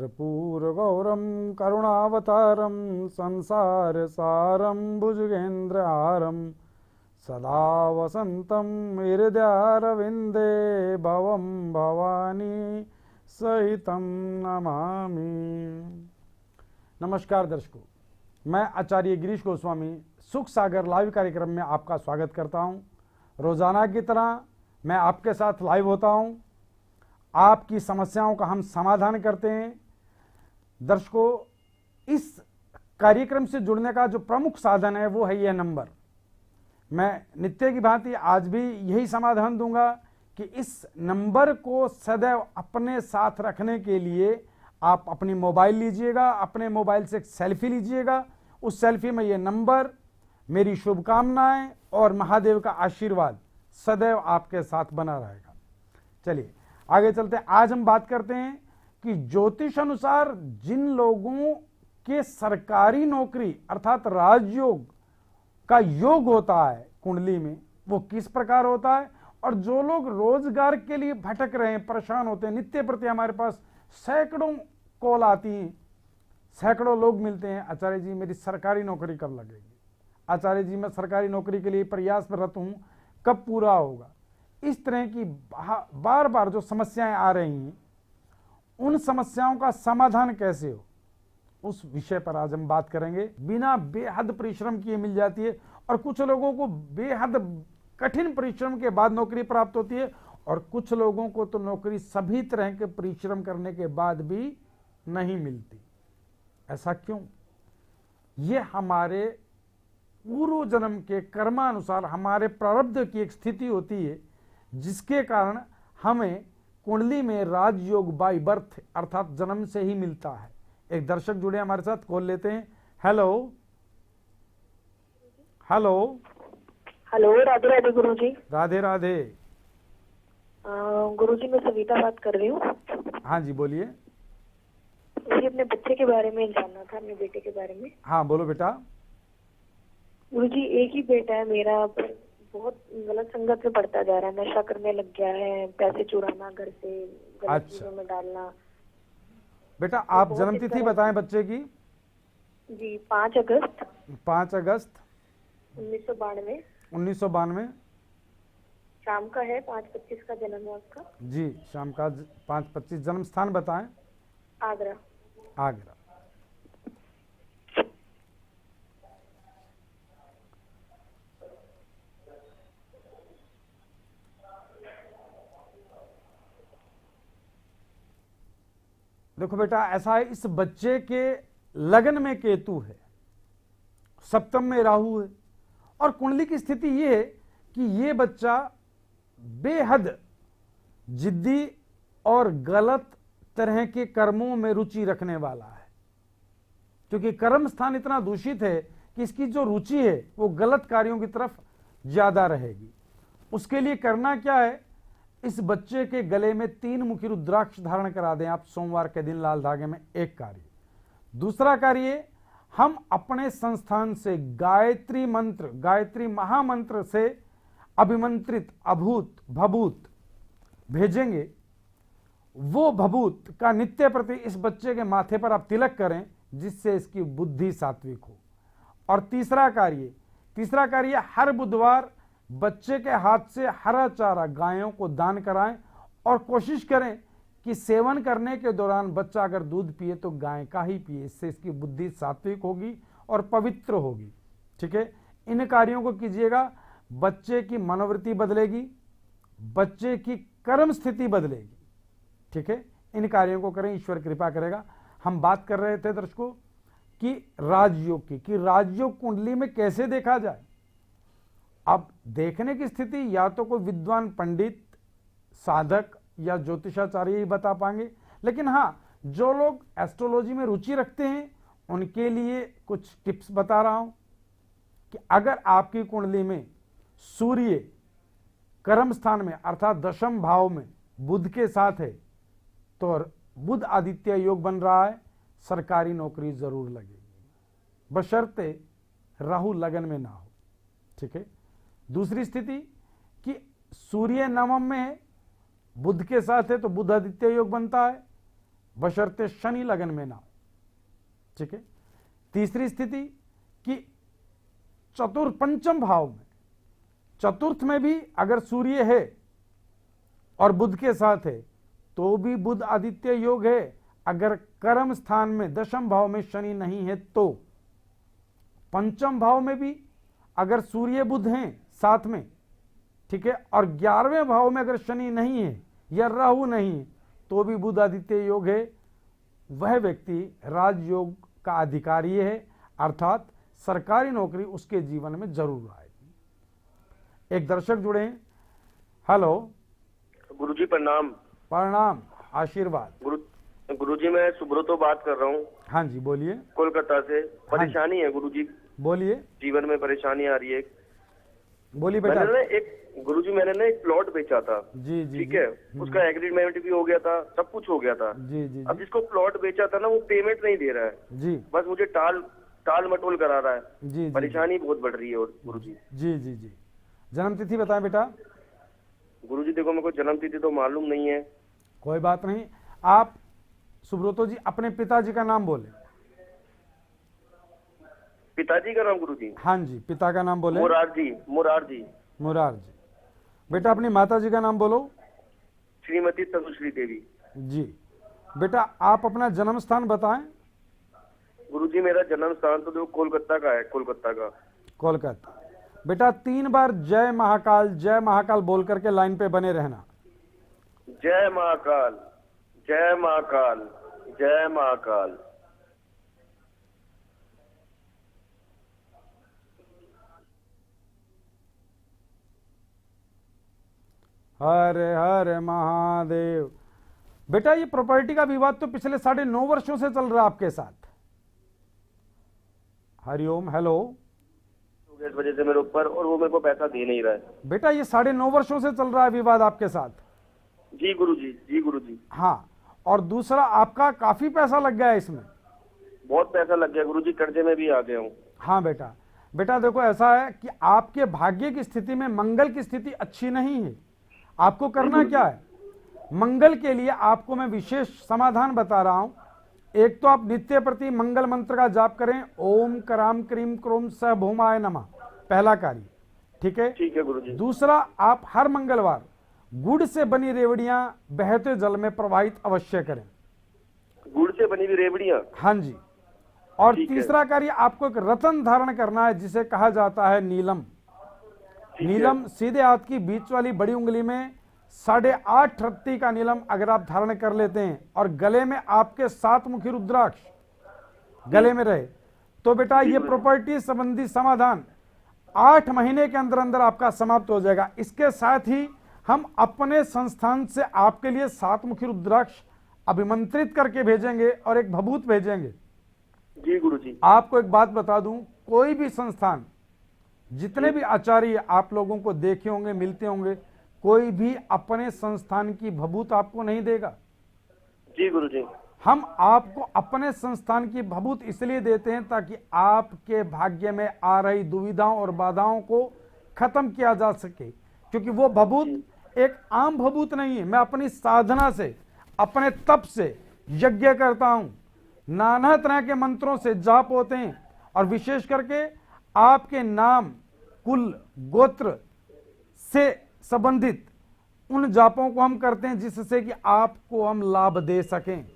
कर्पूरगौरं करुणावतारं संसारसारं भुजगेन्द्रहारं सदा वसन्तं हृदयारविन्दे भवं भवानी सहितं नमामि। नमस्कार दर्शकों, मैं आचार्य गिरीश गोस्वामी सुख सागर लाइव कार्यक्रम में आपका स्वागत करता हूं। रोजाना की तरह मैं आपके साथ लाइव होता हूं, आपकी समस्याओं का हम समाधान करते हैं। दर्शकों, इस कार्यक्रम से जुड़ने का जो प्रमुख साधन है वो है यह नंबर। मैं नित्य की भांति आज भी यही समाधान दूंगा कि इस नंबर को सदैव अपने साथ रखने के लिए आप अपनी मोबाइल लीजिएगा, अपने मोबाइल से एक सेल्फी लीजिएगा। उस सेल्फी में यह नंबर, मेरी शुभकामनाएं और महादेव का आशीर्वाद सदैव आपके साथ बना रहेगा। चलिए आगे चलते हैं। आज हम बात करते हैं कि ज्योतिष अनुसार जिन लोगों के सरकारी नौकरी अर्थात राजयोग का योग होता है कुंडली में, वो किस प्रकार होता है, और जो लोग रोजगार के लिए भटक रहे हैं, परेशान होते हैं, नित्य प्रति हमारे पास सैकड़ों कॉल आती हैं, सैकड़ों लोग मिलते हैं, आचार्य जी मेरी सरकारी नौकरी कब लगेगी, आचार्य जी मैं सरकारी नौकरी के लिए प्रयासरत हूं, कब पूरा होगा। इस तरह की बार बार जो समस्याएं आ रही हैं, उन समस्याओं का समाधान कैसे हो, उस विषय पर आज हम बात करेंगे। बिना बेहद परिश्रम किए मिल जाती है, और कुछ लोगों को बेहद कठिन परिश्रम के बाद नौकरी प्राप्त होती है, और कुछ लोगों को तो नौकरी सभी तरह के परिश्रम करने के बाद भी नहीं मिलती। ऐसा क्यों? ये हमारे पूर्व जन्म के कर्मानुसार हमारे प्रारब्ध की एक स्थिति होती है, जिसके कारण हमें कुंडली में राजयोग बाय बर्थ अर्थात जन्म से ही मिलता है। एक दर्शक जुड़े हमारे साथ, कॉल लेते हैं। Hello hello hello, Radhe Radhe Guruji. Radhe Radhe. Guruji मैं सविता बात कर रही हूँ। हाँ जी बोलिए। मुझे अपने बच्चे के बारे में जानना था, अपने बेटे के बारे में। हाँ बोलो बेटा। गुरुजी एक ही बेटा है मेरा, पर बहुत गलत संगत में पड़ता जा रहा है, नशा करने लग गया है, पैसे चुराना घर से, गलत चीजों में डालना। बेटा आप जन्म तिथि बताएं बच्चे की। जी 5 अगस्त 5 अगस्त 1992। 1992 शाम का है, 5:25 का जन्म है उसका। जी शाम का 5:25। जन्म स्थान बताएं। आगरा। आगरा। देखो बेटा, ऐसा है, इस बच्चे के लगन में केतु है, सप्तम में राहु है, और कुंडली की स्थिति यह है कि ये बच्चा बेहद जिद्दी और गलत तरह के कर्मों में रुचि रखने वाला है, क्योंकि कर्म स्थान इतना दूषित है कि इसकी जो रुचि है वो गलत कार्यों की तरफ ज्यादा रहेगी। उसके लिए करना क्या है, इस बच्चे के गले में 3 मुखी रुद्राक्ष धारण करा दें आप सोमवार के दिन लाल धागे में। एक कार्य। दूसरा कार्य, हम अपने संस्थान से गायत्री मंत्र, गायत्री महामंत्र से अभिमंत्रित अभूत भभूत भेजेंगे। वो भभूत का नित्य प्रति इस बच्चे के माथे पर आप तिलक करें, जिससे इसकी बुद्धि सात्विक हो। और तीसरा कार्य, हर बुधवार बच्चे के हाथ से हरा चारा गायों को दान कराएं, और कोशिश करें कि सेवन करने के दौरान बच्चा अगर दूध पिए तो गाय का ही पिए, इससे इसकी बुद्धि सात्विक होगी और पवित्र होगी। ठीक है, इन कार्यों को कीजिएगा, बच्चे की मनोवृत्ति बदलेगी, बच्चे की कर्म स्थिति बदलेगी। ठीक है, इन कार्यों को करें, ईश्वर कृपा करेगा। हम बात कर रहे थे दर्शकों कि राजयोग की, कि राजयोग कुंडली में कैसे देखा जाए। अब देखने की स्थिति या तो कोई विद्वान पंडित, साधक या ज्योतिषाचार्य ही बता पाएंगे, लेकिन हाँ, जो लोग एस्ट्रोलॉजी में रुचि रखते हैं उनके लिए कुछ टिप्स बता रहा हूं कि अगर आपकी कुंडली में सूर्य कर्म स्थान में अर्थात दशम भाव में बुध के साथ है, तो बुध आदित्य योग बन रहा है, सरकारी नौकरी जरूर लगेगी, बशर्ते राहु लगन में ना हो। ठीक है। दूसरी स्थिति कि सूर्य नवम में है, बुध के साथ है, तो बुध आदित्य योग बनता है, बशर्ते शनि लगन में ना हो। ठीक है। तीसरी स्थिति कि पंचम भाव में, चतुर्थ में भी अगर सूर्य है और बुध के साथ है तो भी बुध आदित्य योग है। अगर कर्म स्थान में दशम भाव में शनि नहीं है तो पंचम भाव में भी अगर सूर्य बुध हैं साथ में, ठीक है, और 11वें भाव में अगर शनि नहीं है या राहु नहीं है तो भी बुध आदित्य योग है। वह व्यक्ति राजयोग का अधिकारी है, अर्थात सरकारी नौकरी उसके जीवन में जरूर आएगी। एक दर्शक जुड़े हैं। हेलो गुरुजी प्रणाम। प्रणाम, आशीर्वाद। गुरुजी मैं सुब्रतो बात कर रहा हूँ। हाँ जी बोलिए। कोलकाता से। परेशानी है गुरुजी, बोलिए। जीवन में परेशानी आ रही है। बोलिए बेटा। मैंने ना एक प्लॉट बेचा था। जी जी। ठीक है, उसका एग्रीमेंट भी हो गया था, सब कुछ हो गया था। जी जी। अब जिसको प्लॉट बेचा था ना वो पेमेंट नहीं दे रहा है जी, बस मुझे टाल मटोल करा रहा है। जी। परेशानी बहुत बढ़ रही है गुरुजी। जी जी जी। जन्म तिथि बताएं बेटा। गुरुजी देखो मेरे को जन्म तिथि तो मालूम नहीं है। कोई बात नहीं, आप सुब्रतो जी अपने पिताजी का नाम बोले। पिताजी का नाम गुरुजी? हाँ जी, पिता का नाम बोले। मुरारजी। मुरारजी। मुरारजी। बेटा अपनी माता जी का नाम बोलो। श्रीमती तनुश्री देवी। जी। बेटा आप अपना जन्म स्थान बताएं। गुरुजी मेरा जन्म स्थान तो देखो कोलकाता का है, कोलकाता का। कोलकाता। बेटा 3 बार जय महाकाल बोल करके लाइन पे बने रहना। जय महाकाल, जय महाकाल, जय महाकाल। हरे हरे महादेव। बेटा ये प्रॉपर्टी का विवाद तो पिछले 9.5 वर्षों से चल रहा है आपके साथ। हरिओम। हेलो। इस वजह से मेरे ऊपर, और वो मेरे को पैसा दे नहीं रहा है। बेटा ये 9.5 वर्षों से चल रहा है विवाद आपके साथ। जी गुरुजी, जी गुरुजी। हाँ, और दूसरा आपका काफी पैसा लग गया है इसमें। बहुत पैसा लग गया गुरुजी, कर्जे में भी आ गया हूँ। हाँ बेटा। बेटा देखो ऐसा है कि आपके भाग्य की स्थिति में मंगल की स्थिति अच्छी नहीं है। आपको करना क्या है, मंगल के लिए आपको मैं विशेष समाधान बता रहा हूं। एक तो आप नित्य प्रति मंगल मंत्र का जाप करें, ओम कराम क्रीम क्रोम स भूमाय नमः, पहला कार्य। ठीक है? ठीक है गुरुजी। दूसरा, आप हर मंगलवार गुड़ से बनी रेवड़ियां बहते जल में प्रवाहित अवश्य करें। गुड़ से बनी हुई रेवड़ियां? हाँ जी। और तीसरा कार्य, आपको एक रतन धारण करना है जिसे कहा जाता है नीलम। नीलम सीधे हाथ की बीच वाली बड़ी उंगली में 8.5 रत्ती का नीलम अगर आप धारण कर लेते हैं और गले में आपके 7 मुखी रुद्राक्ष गले में रहे तो बेटा ये प्रॉपर्टी संबंधी समाधान 8 महीने के अंदर अंदर आपका समाप्त हो जाएगा। इसके साथ ही हम अपने संस्थान से आपके लिए 7 मुखी रुद्राक्ष अभिमंत्रित करके भेजेंगे और एक भभूत भेजेंगे। जी गुरुजी। आपको एक बात बता दूं, कोई भी संस्थान, जितने भी आचार्य आप लोगों को देखे होंगे, मिलते होंगे, कोई भी अपने संस्थान की भभूत आपको नहीं देगा। जी गुरुजी। हम आपको अपने संस्थान की भभूत इसलिए देते हैं ताकि आपके भाग्य में आ रही दुविधाओं और बाधाओं को खत्म किया जा सके, क्योंकि वो भभूत एक आम भभूत नहीं है। मैं अपनी साधना से, अपने तप से यज्ञ करता हूं, नाना तरह के मंत्रों से जाप होते हैं, और विशेष करके आपके नाम, कुल, गोत्र से संबंधित उन जापों को हम करते हैं जिससे कि आपको हम लाभ दे सकें।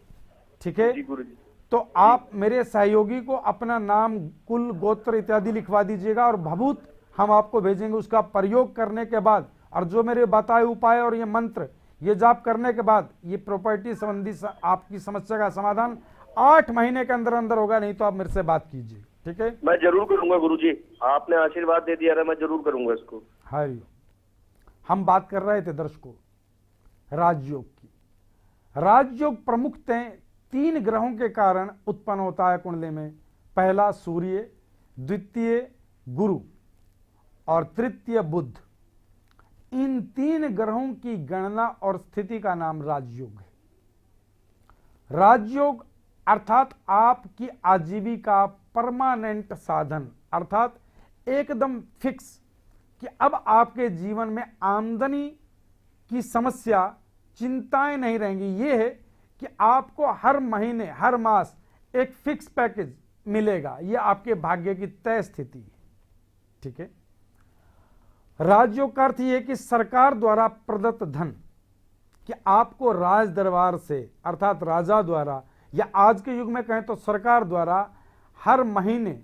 ठीक है? जी गुरुजी। तो आप मेरे सहयोगी को अपना नाम, कुल, गोत्र इत्यादि लिखवा दीजिएगा और भभूत हम आपको भेजेंगे। उसका प्रयोग करने के बाद और जो मेरे बताए उपाय और ये मंत्र, ये जाप करने के बाद ये प्रॉपर्टी संबंधी आपकी समस्या का समाधान 8 महीने के अंदर अंदर होगा। नहीं तो आप मेरे से बात कीजिए। ठीक है? मैं जरूर करूंगा गुरुजी, आपने आशीर्वाद दे दिया है, मैं जरूर करूंगा इसको। हरिओम। हम बात कर रहे थे दर्शकों राजयोग की। राजयोग प्रमुखतः 3 ग्रहों के कारण उत्पन्न होता है कुंडली में। पहला सूर्य, द्वितीय गुरु और तृतीय बुध। इन 3 ग्रहों की गणना और स्थिति का नाम राजयोग है। राजयोग अर्थात आपकी आजीविका, परमानेंट साधन, अर्थात एकदम फिक्स कि अब आपके जीवन में आमदनी की समस्या, चिंताएं नहीं रहेंगी। यह है कि आपको हर महीने हर मास एक फिक्स पैकेज मिलेगा। यह आपके भाग्य की तय स्थिति है। ठीक है। राजयोग का अर्थ यह कि सरकार द्वारा प्रदत्त धन, कि आपको राज दरबार से अर्थात राजा द्वारा या आज के युग में कहें तो सरकार द्वारा हर महीने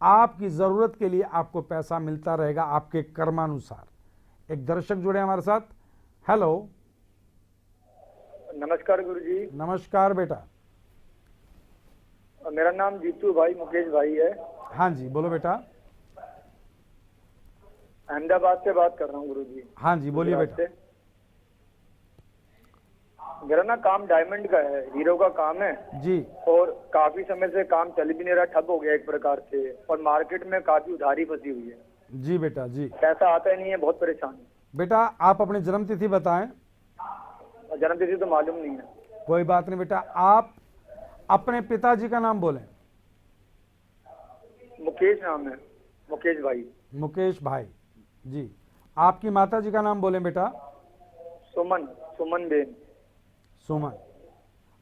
आपकी जरूरत के लिए आपको पैसा मिलता रहेगा आपके कर्मानुसार। एक दर्शक जुड़े हमारे साथ। हेलो। नमस्कार गुरुजी। नमस्कार बेटा। मेरा नाम जीतू भाई मुकेश भाई है। हाँ जी बोलो बेटा। अहमदाबाद से बात कर रहा हूँ गुरुजी। हाँ जी बोलिए गुजरात बेटा। से। मेरा ना काम डायमंड का है, हीरो का काम है जी। और काफी समय से काम चल भी नहीं रहा, ठप हो गया एक प्रकार से, और मार्केट में काफी उधारी फंसी हुई है। जी बेटा जी। पैसा आता ही नहीं है, बहुत परेशान है। बेटा आप अपनी जन्म तिथि बताएं। और जन्मतिथि तो मालूम नहीं है। कोई बात नहीं बेटा, आप अपने पिताजी का नाम बोलें। मुकेश नाम है, मुकेश भाई। मुकेश भाई जी। आपकी माता जी का नाम बोलें बेटा। सुमन, सुमन बेन। सुमन।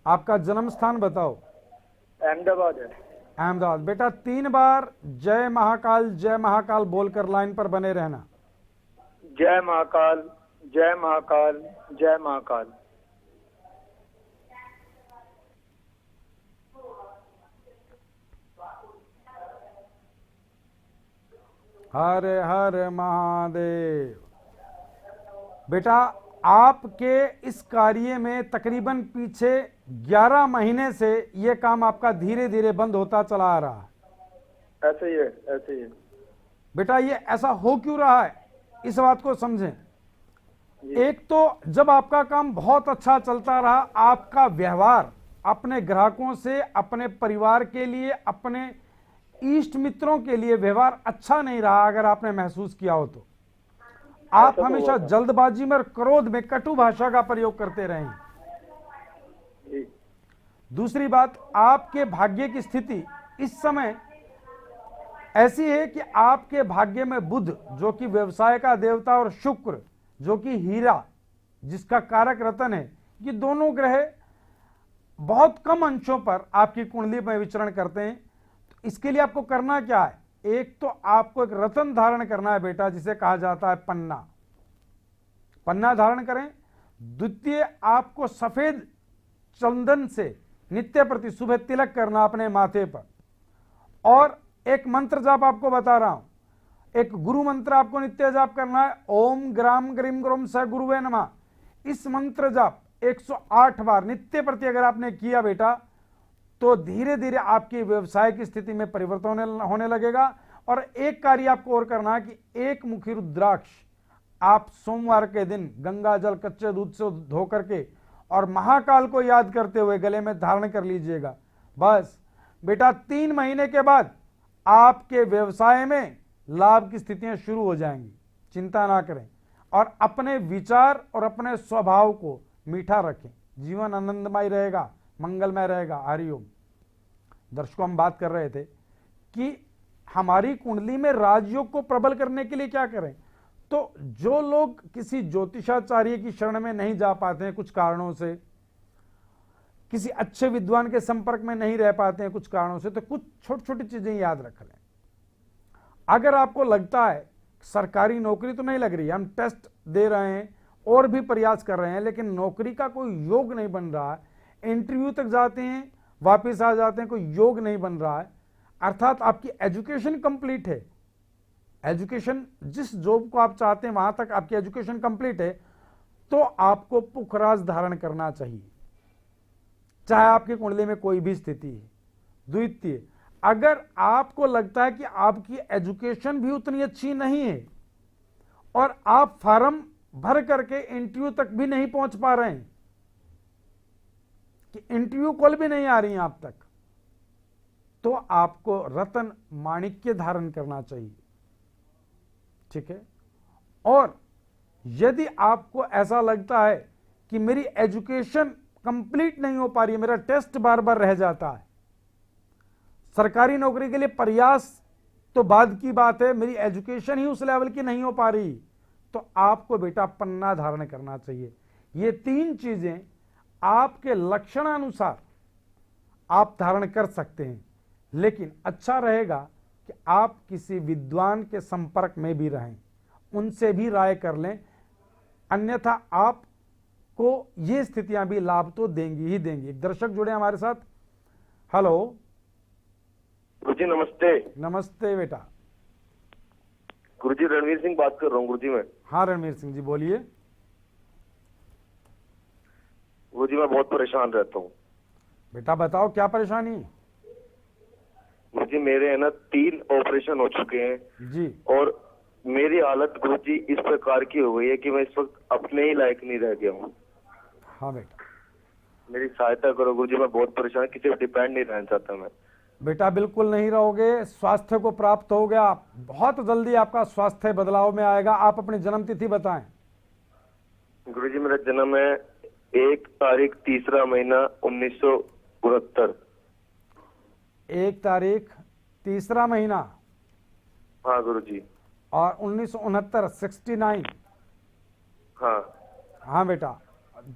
आपका जन्म स्थान बताओ। अहमदाबाद है। अहमदाबाद। बेटा 3 बार जय महाकाल बोलकर लाइन पर बने रहना। जय महाकाल, जय महाकाल, जय महाकाल। हर हर महादेव। बेटा आपके इस कार्य में तकरीबन पीछे 11 महीने से यह काम आपका धीरे धीरे बंद होता चला आ रहा है। ऐसे ही है, ऐसे ही है। बेटा ये ऐसा हो क्यों रहा है, इस बात को समझें। एक तो जब आपका काम बहुत अच्छा चलता रहा, आपका व्यवहार अपने ग्राहकों से, अपने परिवार के लिए, अपने इष्ट मित्रों के लिए व्यवहार अच्छा नहीं रहा। अगर आपने महसूस किया हो तो आप हमेशा जल्दबाजी में और क्रोध में कटु भाषा का प्रयोग करते रहे। दूसरी बात, आपके भाग्य की स्थिति इस समय ऐसी है कि आपके भाग्य में बुध जो कि व्यवसाय का देवता और शुक्र जो कि हीरा जिसका कारक रतन है, ये दोनों ग्रह बहुत कम अंशों पर आपकी कुंडली में विचरण करते हैं। तो इसके लिए आपको करना क्या है, एक तो आपको एक रतन धारण करना है बेटा, जिसे कहा जाता है पन्ना। पन्ना धारण करें। द्वितीय, आपको सफेद चंदन से नित्य प्रति सुबह तिलक करना अपने माथे पर। और एक मंत्र जाप आपको बता रहा हूं, एक गुरु मंत्र आपको नित्य जाप करना है। ओम ग्राम ग्रीम ग्रोम स गुरुवे नमः। इस मंत्र जाप 108 बार नित्य प्रति अगर आपने किया बेटा, तो धीरे धीरे आपकी व्यवसाय की स्थिति में परिवर्तन होने लगेगा। और एक कार्य आपको और करना है कि एक मुखी रुद्राक्ष आप सोमवार के दिन गंगा जल कच्चे दूध से धो करके और महाकाल को याद करते हुए गले में धारण कर लीजिएगा। बस बेटा 3 महीने के बाद आपके व्यवसाय में लाभ की स्थितियां शुरू हो जाएंगी, चिंता ना करें। और अपने विचार और अपने स्वभाव को मीठा रखें, जीवन आनंदमय रहेगा, मंगलमय रहेगा। हरिओम। दर्शकों, हम बात कर रहे थे कि हमारी कुंडली में राजयोग को प्रबल करने के लिए क्या करें। तो जो लोग किसी ज्योतिषाचार्य की शरण में नहीं जा पाते हैं कुछ कारणों से, किसी अच्छे विद्वान के संपर्क में नहीं रह पाते हैं कुछ कारणों से, तो कुछ छोटी छोटी चीजें याद रख लें। अगर आपको लगता है सरकारी नौकरी तो नहीं लग रही, हम टेस्ट दे रहे हैं और भी प्रयास कर रहे हैं, लेकिन नौकरी का कोई योग नहीं बन रहा है, इंटरव्यू तक जाते हैं वापस आ जाते हैं, कोई योग नहीं बन रहा है, अर्थात आपकी एजुकेशन कंप्लीट है, एजुकेशन जिस जॉब को आप चाहते हैं वहां तक आपकी एजुकेशन कंप्लीट है, तो आपको पुखराज धारण करना चाहिए, चाहे आपकी कुंडली में कोई भी स्थिति है। द्वितीय, अगर आपको लगता है कि आपकी एजुकेशन भी उतनी अच्छी नहीं है और आप फॉर्म भर करके इंटरव्यू तक भी नहीं पहुंच पा रहे हैं, कि इंटरव्यू कॉल भी नहीं आ रही है आप तक, तो आपको रतन माणिक्य धारण करना चाहिए। ठीक है। और यदि आपको ऐसा लगता है कि मेरी एजुकेशन कंप्लीट नहीं हो पा रही है, मेरा टेस्ट बार बार रह जाता है, सरकारी नौकरी के लिए प्रयास तो बाद की बात है, मेरी एजुकेशन ही उस लेवल की नहीं हो पा रही, तो आपको बेटा पन्ना धारण करना चाहिए। ये 3 चीजें आपके लक्षणानुसार आप धारण कर सकते हैं, लेकिन अच्छा रहेगा कि आप किसी विद्वान के संपर्क में भी रहें, उनसे भी राय कर लें, अन्यथा आपको ये स्थितियां भी लाभ तो देंगी ही देंगी। एक दर्शक जुड़े हमारे साथ। हेलो गुरुजी नमस्ते। नमस्ते बेटा। गुरुजी रणवीर सिंह बात कर रहा हूँ गुरुजी मैं। हाँ रणवीर सिंह जी बोलिए। गुरुजी मैं बहुत परेशान रहता हूँ। बेटा बताओ क्या परेशानी। गुरुजी मेरे है ना 3 ऑपरेशन हो चुके हैं जी। और मेरी हालत गुरुजी इस प्रकार की हो गई है कि मैं इस वक्त अपने ही लायक नहीं रह गया हूँ। हाँ बेटा। मेरी सहायता करो गुरुजी, मैं बहुत परेशान, किसी पर डिपेंड नहीं रहना चाहता मैं। बेटा बिल्कुल नहीं रहोगे, स्वास्थ्य को प्राप्त हो गया, बहुत जल्दी आपका स्वास्थ्य बदलाव में आएगा। आप अपनी जन्म तिथि बताएं। गुरुजी मेरा जन्म है 1 तारीख 3रा महीना 1969। 1 तारीख 3रा महीना। हाँ गुरुजी। और 1969 69। हाँ। हाँ बेटा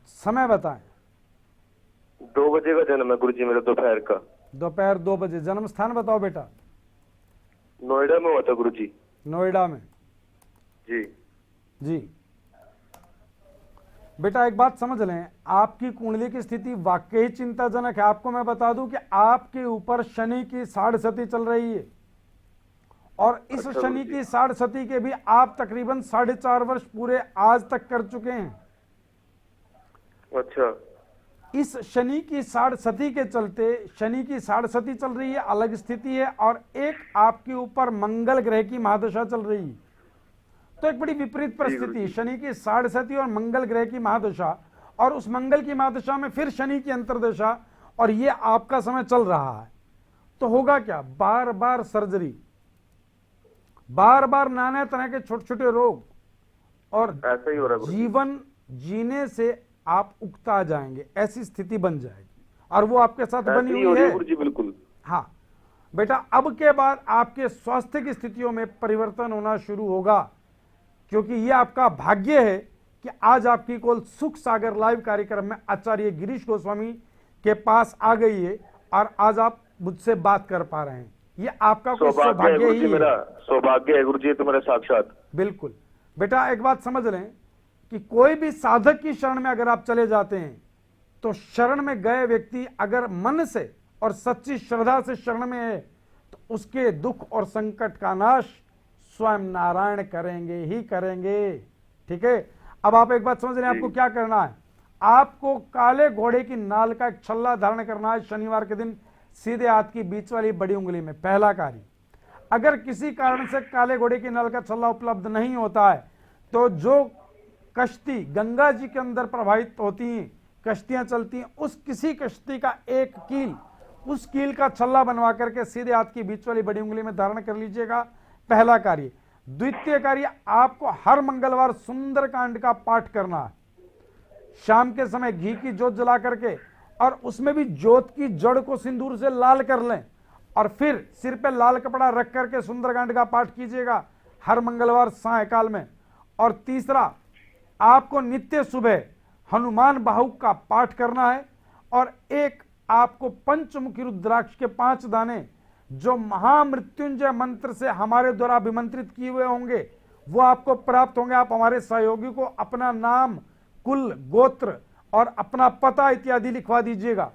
समय बताएं। 2 बजे का जन्म है गुरुजी मेरा, दोपहर का। दोपहर 2 बजे। जन्म स्थान बताओ बेटा। नोएडा में हुआ था गुरुजी। नोएडा में। जी जी बेटा एक बात समझ लें, आपकी कुंडली की स्थिति वाकई चिंताजनक है। आपको मैं बता दूं कि आपके ऊपर शनि की 6.5 चल रही है, और इस अच्छा शनि की 6.5 के भी आप तकरीबन 4.5 वर्ष पूरे आज तक कर चुके हैं। अच्छा। इस शनि की 6.5 के चलते, शनि की 6.5 चल रही है, अलग स्थिति है, और एक आपके ऊपर मंगल ग्रह की महादशा चल रही है। तो एक बड़ी विपरीत परिस्थिति, शनि की 6.5 और मंगल ग्रह की महादशा, और उस मंगल की महादशा में फिर शनि की अंतर्दशा, और ये आपका समय चल रहा है। तो होगा क्या, बार बार सर्जरी, बार बार नाना तरह के छोटे छोटे रोग, और ऐसा ही हो रहा है। जीवन जीने से आप उकता जाएंगे, ऐसी स्थिति बन जाएगी, और वो आपके साथ बनी हुई है। गुरुजी बिल्कुल। हाँ बेटा, अब के बाद आपके स्वास्थ्य की स्थितियों में परिवर्तन होना शुरू होगा, क्योंकि ये आपका भाग्य है कि आज आपकी कॉल सुख सागर लाइव कार्यक्रम में आचार्य गिरीश गोस्वामी के पास आ गई है, और आज आप मुझसे बात कर पा रहे हैं। ये आपका कोई सौभाग्य ही है। मेरा सौभाग्य है गुरुजी, तुम्हारे साक्षात। बिल्कुल बेटा, एक बात समझ लें कि कोई भी साधक की शरण में अगर आप चले जाते हैं, तो शरण में गए व्यक्ति अगर मन से और सच्ची श्रद्धा से शरण में है, तो उसके दुख और संकट का नाश स्वयं नारायण करेंगे ही करेंगे। ठीक है, अब आप एक बात समझ लें, आपको क्या करना है। आपको काले घोड़े की नाल का एक छल्ला धारण करना है शनिवार के दिन, सीधे हाथ की बीच वाली बड़ी उंगली में, पहला कार्य। अगर किसी कारण से काले घोड़े की नाल का छल्ला उपलब्ध नहीं होता है, तो जो कश्ती गंगा जी के अंदर प्रवाहित होती हैं, कश्तियां चलती हैं, उस किसी कश्ती का एक कील, उस कील का छल्ला बनवा करके सीधे हाथ की बीच वाली बड़ी उंगली में धारण कर लीजिएगा, पहला कार्य। द्वितीय कार्य, आपको हर मंगलवार सुंदरकांड का पाठ करना है, शाम के समय घी की जोत जला करके, और उसमें भी जोत की जड़ को सिंदूर से लाल कर लें, और फिर सिर पे लाल कपड़ा रख करके सुंदरकांड का पाठ कीजिएगा हर मंगलवार सायकाल में। और तीसरा, आपको नित्य सुबह हनुमान बाहुक का पाठ करना है, और एक आपको पंचमुखी रुद्राक्ष के 5 दाने जो महामृत्युंजय मंत्र से हमारे द्वारा अभिमंत्रित किए हुए होंगे, वो आपको प्राप्त होंगे। आप हमारे सहयोगी को अपना नाम, कुल, गोत्र और अपना पता इत्यादि लिखवा दीजिएगा,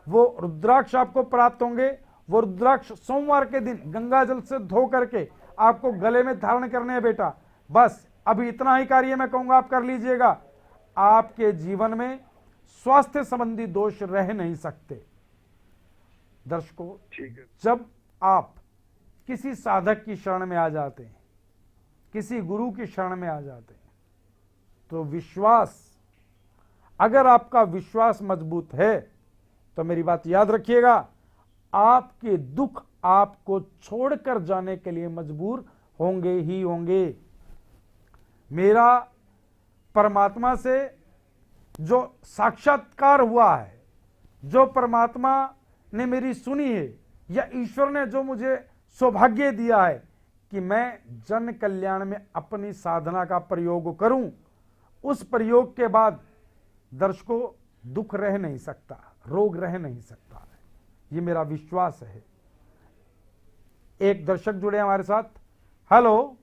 वो रुद्राक्ष आपको प्राप्त होंगे। वो रुद्राक्ष सोमवार के दिन गंगा जल से धो करके आपको गले में धारण करने हैं बेटा। बस अभी इतना ही कार्य मैं कहूंगा आप कर लीजिएगा, आपके जीवन में स्वास्थ्य संबंधी दोष रह नहीं सकते। दर्शकों, ठीक है। जब आप किसी साधक की शरण में आ जाते हैं, किसी गुरु की शरण में आ जाते हैं, तो विश्वास, अगर आपका विश्वास मजबूत है, तो मेरी बात याद रखिएगा, आपके दुख आपको छोड़कर जाने के लिए मजबूर होंगे ही होंगे। मेरा परमात्मा से जो साक्षात्कार हुआ है, जो परमात्मा ने मेरी सुनी है, या ईश्वर ने जो मुझे सौभाग्य दिया है कि मैं जन कल्याण में अपनी साधना का प्रयोग करूं, उस प्रयोग के बाद दर्शकों दुख रह नहीं सकता, रोग रह नहीं सकता है, ये मेरा विश्वास है। एक दर्शक जुड़े हमारे साथ। हेलो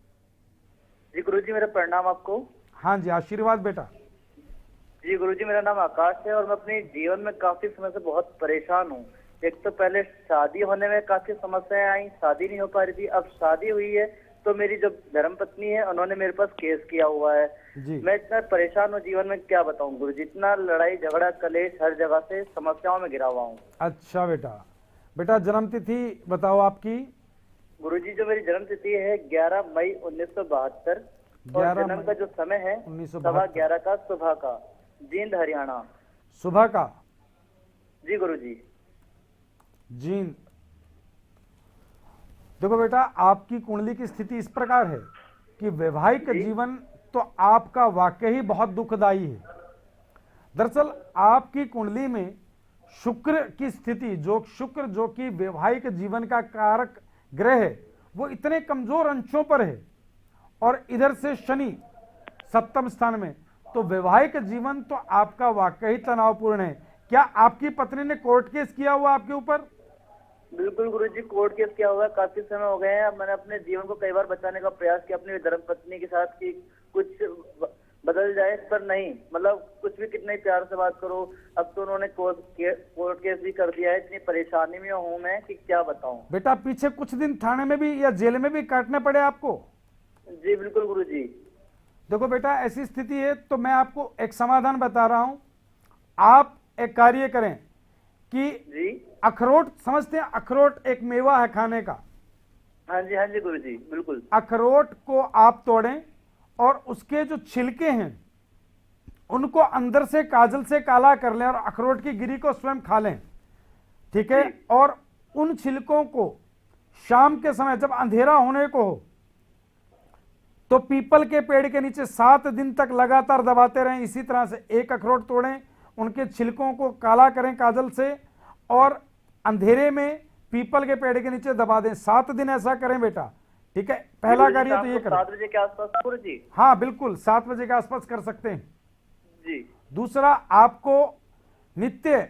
जी गुरुजी, मेरा प्रणाम आपको। हाँ जी, आशीर्वाद बेटा। जी गुरुजी, मेरा नाम आकाश है और मैं अपने जीवन में काफी समय से बहुत परेशान हूँ। एक तो पहले शादी होने में काफी समस्याएं आई, शादी नहीं हो पा रही थी। अब शादी हुई है तो मेरी जो धर्मपत्नी है उन्होंने मेरे पास केस किया हुआ है जी। मैं इतना परेशान हूँ जीवन में, क्या बताऊँ गुरुजी। इतना लड़ाई झगड़ा कलेश हर जगह से समस्याओं में घिरा हुआ हूँ। अच्छा बेटा, बेटा जन्म तिथि बताओ आपकी। गुरुजी, जो मेरी जन्म तिथि है 11 मई 1972 और 11 जन्म का जो समय है 1972 11:15 का सुबह का, जींद हरियाणा। सुबह का। जी गुरुजी। जीन। देखो बेटा, आपकी कुंडली की स्थिति इस प्रकार है कि वैवाहिक जीवन तो आपका वाकई बहुत दुखदाई है। दरअसल आपकी कुंडली में शुक्र की स्थिति, शुक्र जो कि वैवाहिक जीवन का कारक ग्रह है, वो इतने कमजोर अंशों पर है और इधर से शनि सप्तम स्थान में, तो वैवाहिक जीवन तो आपका वाकई तनावपूर्ण है। क्या आपकी पत्नी ने कोर्ट केस किया हुआ आपके ऊपर? बिल्कुल गुरुजी, कोर्ट केस किया हुआ है, काफी समय हो गए हैं। मैंने अपने जीवन को कई बार बचाने का प्रयास किया अपनी धर्मपत्नी के साथ कि कुछ बदल जाए, पर नहीं, मतलब कुछ भी कितना ही प्यार से बात करो। अब तो उन्होंने कोर्ट केस भी कर दिया है। इतनी परेशानी में हूँ मैं कि क्या बताऊं। बेटा पीछे कुछ दिन थाने में भी या जेल में भी काटने पड़े आपको? जी बिल्कुल गुरुजी। देखो बेटा, ऐसी स्थिति है तो मैं आपको एक समाधान बता रहा हूं। आप एक कार्य करें कि जी। अखरोट समझते हैं? अखरोट एक मेवा है खाने का। हाँ जी गुरुजी, बिल्कुल। अखरोट को आप तोड़ें और उसके जो छिलके हैं उनको अंदर से काजल से काला कर लें और अखरोट की गिरी को स्वयं खा लें, ठीक है? और उन छिलकों को शाम के समय जब अंधेरा होने को हो तो पीपल के पेड़ के नीचे 7 दिन तक लगातार दबाते रहें। इसी तरह से एक अखरोट तोड़ें, उनके छिलकों को काला करें काजल से और अंधेरे में पीपल के पेड़ के नीचे दबा दें। 7 दिन ऐसा करें बेटा, ठीक है? पहला कार्य तो ये करें। 7 बजे के आसपास गुरुजी? हाँ बिल्कुल, 7 बजे के आसपास कर सकते हैं जी। दूसरा, आपको नित्य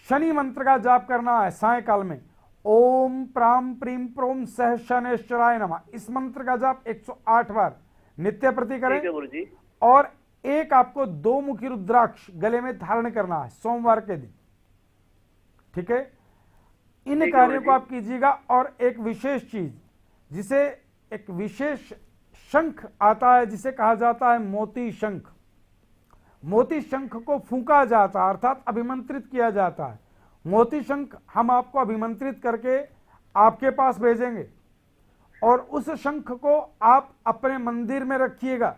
शनि मंत्र का जाप करना है सायकाल में। ओम प्राम प्रीम प्रोम सह शनेश्वराय नमः, इस मंत्र का जाप 108 बार नित्य प्रति करें। ठीक है गुरुजी। और एक आपको 2 मुखी रुद्राक्ष गले में धारण करना है सोमवार के दिन, ठीक है? इन कार्यों को आप कीजिएगा। और एक विशेष चीज, जिसे एक विशेष शंख आता है जिसे कहा जाता है मोती शंख। मोती शंख को फूंका जाता है, अर्थात अभिमंत्रित किया जाता है। मोती शंख हम आपको अभिमंत्रित करके आपके पास भेजेंगे और उस शंख को आप अपने मंदिर में रखिएगा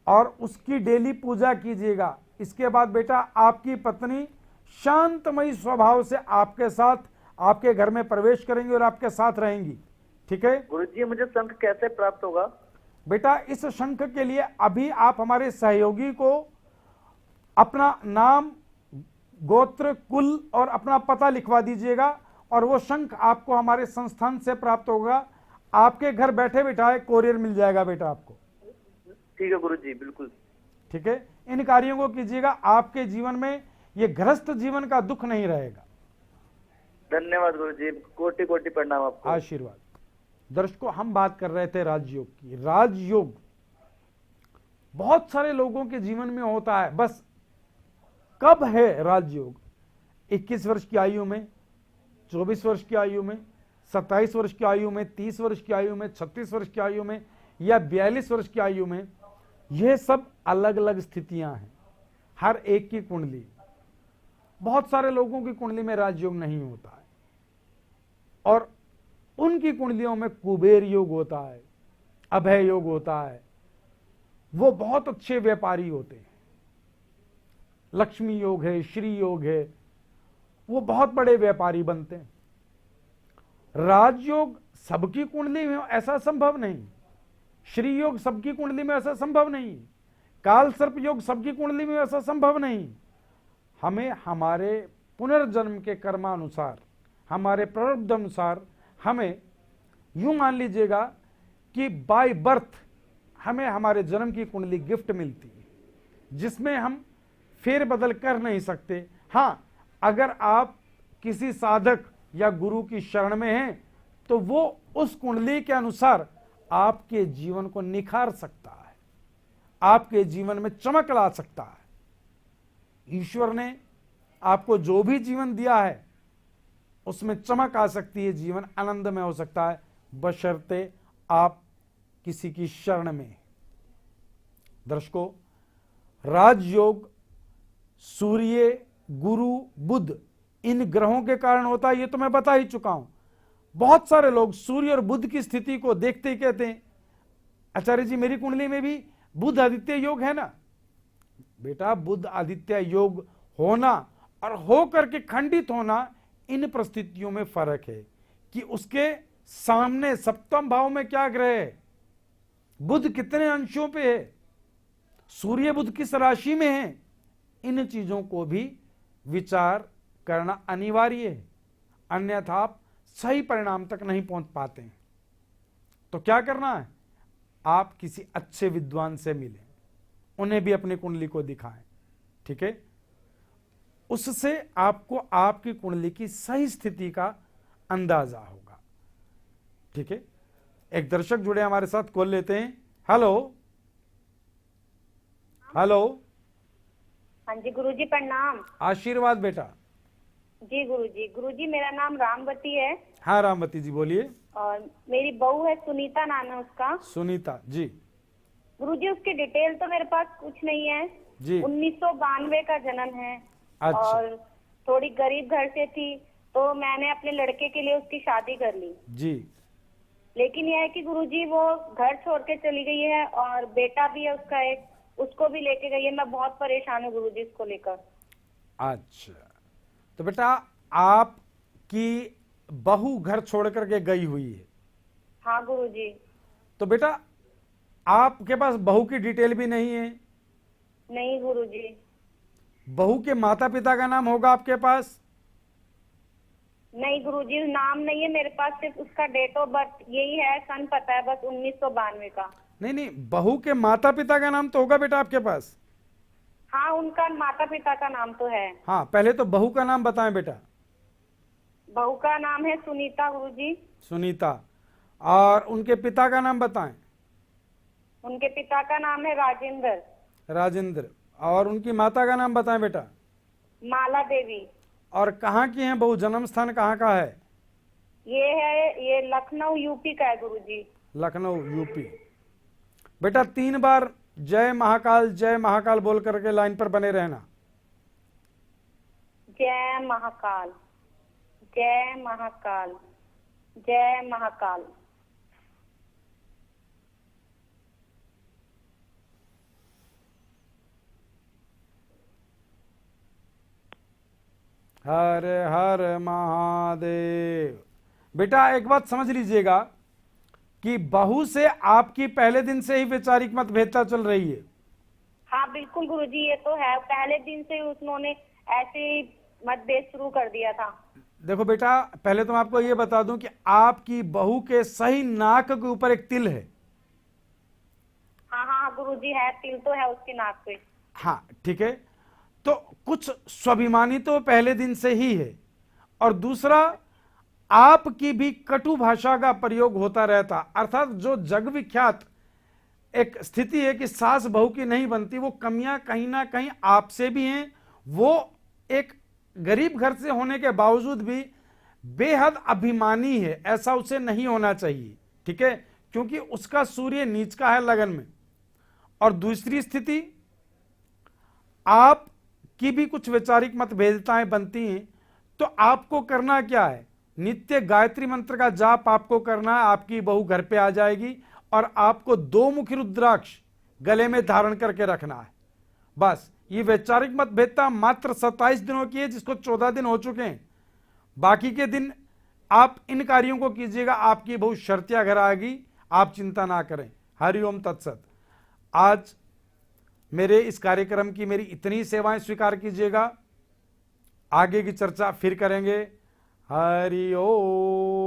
और उसकी डेली पूजा कीजिएगा। इसके बाद बेटा आपकी पत्नी शांतमयी स्वभाव से आपके साथ आपके घर में प्रवेश करेंगी और आपके साथ रहेंगी, ठीक है? गुरुजी, मुझे शंख कैसे प्राप्त होगा? बेटा इस शंख के लिए अभी आप हमारे सहयोगी को अपना नाम, गोत्र, कुल और अपना पता लिखवा दीजिएगा और वो शंख आपको हमारे संस्थान से प्राप्त होगा। आपके घर बैठे बिठाए कोरियर मिल जाएगा बेटा आपको। ठीक है गुरुजी, बिल्कुल। ठीक है, इन कार्यों को कीजिएगा, आपके जीवन में ये गृहस्थ जीवन का दुख नहीं रहेगा। धन्यवाद गुरुजी, कोटि कोटि प्रणाम आपको। आशीर्वाद। दर्शकों, हम बात कर रहे थे राजयोग की। राजयोग बहुत सारे लोगों के जीवन में होता है, बस कब है राजयोग? 21 वर्ष की आयु में, 24 वर्ष की आयु में, 27 वर्ष की आयु में, 30 वर्ष की आयु में, 36 वर्ष की आयु में या 42 वर्ष की आयु में? यह सब अलग अलग स्थितियां हैं, हर एक की कुंडली। बहुत सारे लोगों की कुंडली में राजयोग नहीं होता है और उनकी कुंडलियों में कुबेर योग होता है, अभय योग होता है। वो बहुत अच्छे व्यापारी होते हैं, लक्ष्मी योग है, श्री योग है, वो बहुत बड़े व्यापारी बनते हैं। राजयोग सबकी कुंडली में ऐसा संभव नहीं, श्री योग सबकी कुंडली में ऐसा संभव नहीं, काल सर्प योग सबकी कुंडली में ऐसा संभव नहीं। हमें हमारे पुनर्जन्म के कर्मानुसार, हमारे प्रारब्ध अनुसार, हमें यूं मान लीजिएगा कि बाय बर्थ हमें हमारे जन्म की कुंडली गिफ्ट मिलती है, जिसमें हम फेर बदल कर नहीं सकते। हाँ, अगर आप किसी साधक या गुरु की शरण में हैं तो वो उस कुंडली के अनुसार आपके जीवन को निखार सकता है, आपके जीवन में चमक ला सकता है। ईश्वर ने आपको जो भी जीवन दिया है उसमें चमक आ सकती है, जीवन आनंदमय हो सकता है, बशर्ते आप किसी की शरण में। दर्शकों, राजयोग सूर्य, गुरु, बुध इन ग्रहों के कारण होता है, ये तो मैं बता ही चुका हूं। बहुत सारे लोग सूर्य और बुध की स्थिति को देखते ही कहते हैं, आचार्य जी मेरी कुंडली में भी बुध आदित्य योग है ना। बेटा, बुध आदित्य योग होना और हो करके खंडित होना, इन परिस्थितियों में फर्क है कि उसके सामने सप्तम भाव में क्या ग्रह है, बुध कितने अंशों पे है, सूर्य बुध किस राशि में है। इन चीजों को भी विचार करना अनिवार्य है, अन्यथा आप सही परिणाम तक नहीं पहुंच पाते हैं। तो क्या करना है, आप किसी अच्छे विद्वान से मिलें, उन्हें भी अपनी कुंडली को दिखाएं, ठीक है। उससे आपको आपकी कुंडली की सही स्थिति का अंदाजा होगा, ठीक है। एक दर्शक जुड़े हमारे साथ, कॉल लेते हैं। Hello hello. हाँ जी गुरुजी, प्रणाम। आशीर्वाद बेटा। जी गुरुजी मेरा नाम रामवती है। हाँ रामवती जी बोलिए। और मेरी बहू है सुनीता, नाम है उसका। सुनीता जी। गुरुजी उसकी डिटेल तो मेरे पास कुछ नहीं है जी। 1992 का जन्म है। अच्छा। और थोड़ी गरीब घर से थी, तो मैंने अपने लड़के के लिए उसकी शादी कर ली जी। लेकिन यह है कि गुरुजी वो घर छोड़ के चली गई है, और बेटा भी है उसका एक, उसको भी लेके गई है। मैं बहुत परेशान हूँ गुरुजी इसको लेकर। अच्छा, तो बेटा आपकी बहू घर छोड़ करके गई हुई है। हाँ गुरुजी। तो बेटा आपके पास बहू की डिटेल भी नहीं है? नहीं गुरुजी। बहू के माता पिता का नाम होगा आपके पास? नहीं गुरुजी, नाम नहीं है मेरे पास, सिर्फ उसका डेट ऑफ बर्थ यही है, सन पता है बस 1992 का। नहीं, बहू के माता पिता का नाम तो होगा बेटा आपके पास। हाँ उनका माता पिता का नाम तो है। हाँ, पहले तो बहू का नाम बताएं बेटा। बहू का नाम है सुनीता गुरुजी। सुनीता। और उनके पिता का नाम बताएं। उनके पिता का नाम है राजेंद्र। राजेंद्र। और उनकी माता का नाम बताएं बेटा। माला देवी। और कहाँ की हैं बहू, जन्म स्थान कहाँ का है? ये लखनऊ यूपी का है गुरुजी। लखनऊ यूपी। बेटा 3 बार जय महाकाल बोल करके लाइन पर बने रहना। जय महाकाल, जय महाकाल, जय महाकाल। हर हर महादेव। बेटा एक बात समझ लीजिएगा कि बहू से आपकी पहले दिन से ही वैचारिक मतभेदता चल रही है। हाँ बिल्कुल गुरुजी, ये तो है, पहले दिन से उन्होंने ऐसे ही मतभेद शुरू कर दिया था। देखो बेटा, पहले तो मैं आपको ये बता दूं कि आपकी बहू के सही नाक के ऊपर एक तिल है। हाँ गुरुजी है, तिल तो है उसकी नाक पे। हाँ ठीक है। तो कुछ स्वाभिमानी तो पहले दिन से ही है, और दूसरा आपकी भी कटु भाषा का प्रयोग होता रहता, अर्थात जो जग विख्यात एक स्थिति है कि सास बहू की नहीं बनती, वो कमियां कहीं ना कहीं आपसे भी हैं। वो एक गरीब घर से होने के बावजूद भी बेहद अभिमानी है, ऐसा उसे नहीं होना चाहिए, ठीक है, क्योंकि उसका सूर्य नीच का है लगन में। और दूसरी स्थिति, आप की भी कुछ वैचारिक मतभेदताएं बनती हैं, तो आपको करना क्या है, नित्य गायत्री मंत्र का जाप आपको करना है। आपकी बहू घर पे आ जाएगी और आपको 2 मुखी रुद्राक्ष गले में धारण करके रखना है। बस ये वैचारिक मतभेदता मात्र 27 दिनों की है, जिसको 14 दिन हो चुके हैं। बाकी के दिन आप इन कार्यों को कीजिएगा, आपकी बहू शर्तिया घर आएगी, आप चिंता ना करें। हरिओम तत्सत। आज मेरे इस कार्यक्रम की मेरी इतनी सेवाएं स्वीकार कीजिएगा, आगे की चर्चा फिर करेंगे। हरि ओम।